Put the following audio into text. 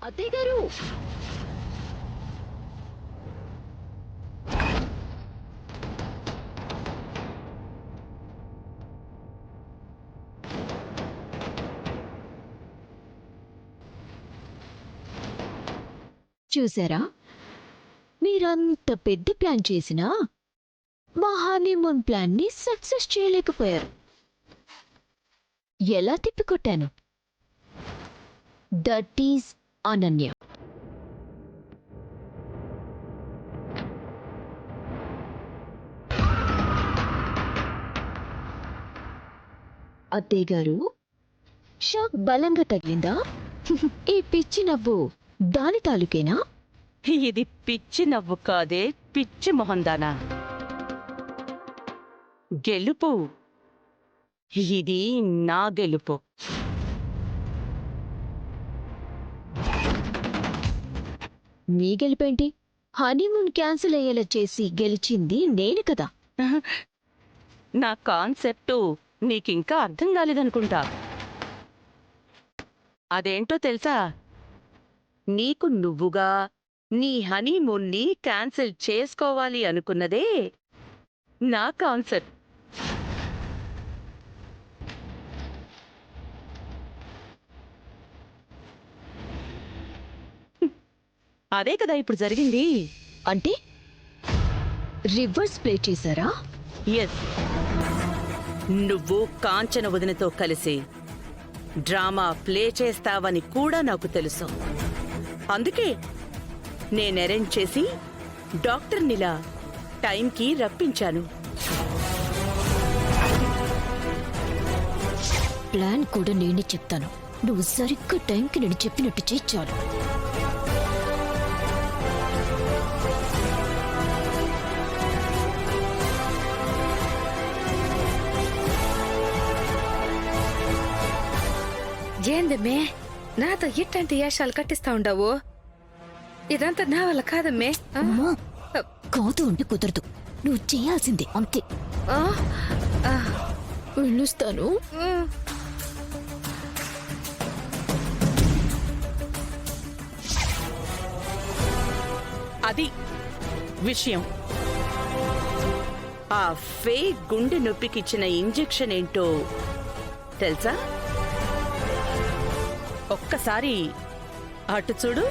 అత్తయ్య గారు చూసారా, మీరంత పెద్ద ప్లాన్ చేసినా మా హనీమూన్ ప్లాన్ ని సక్సెస్ చేయలేకపోయారు. ఎలా తిప్పికొట్టాను? That is Ananya. అత్తయ్య గారు, షాక్ బలంగా తగిలిందా? ఈ పిచ్చి నవ్వు దాని తాలూకేనా? ఇది పిచ్చి నవ్వు కాదే, పిచ్చి మొహందానా. గెలుపు ఇది నా గెలుపు. మీ గెలిపేంటి? హనీమూన్ క్యాన్సిల్ అయ్యేలా చేసి గెలిచింది నేను కదా. నా కాన్సెప్టు నీకింకా అర్థం కాలేదనుకుంటా. అదేంటో తెలుసా? నీకు నువ్వుగా నీ హనీమూన్ని క్యాన్సిల్ చేసుకోవాలి అనుకున్నదే నా కాన్సెప్ట్. అదే కదా ఇప్పుడు జరిగింది. అంటే రివర్స్ ప్లే చేశారా? ఎస్, నువ్వు కాంచన వదినతో కలిసి డ్రామా ప్లే చేస్తావని కూడా నాకు తెలుసు. అందుకే నేను అరేంజ్ చేసి డాక్టర్నిలా టైంకి రప్పించాను. ప్లాన్ కూడా నేనే చెప్తాను. నువ్వు సరిగ్గా టైంకి నేను చెప్పినట్టు చేయి చాలు. ఏందమ్మే నాతో ఇట్లాంటి యాషాలు కట్టిస్తా ఉండవు? ఇదంతా నా వల్ల కాదమ్మే. అమ్మా, కాదు అంటే కుదరదు. నువ్వు చేయాల్సిందే అంతే. వెళ్ళొస్తాను. అది విషయం. ఆ ఫేక్ గుండె నొప్పికిచ్చిన ఇంజెక్షన్ ఏంటో తెలుసా? ఒక్కసారి అటు చూడు.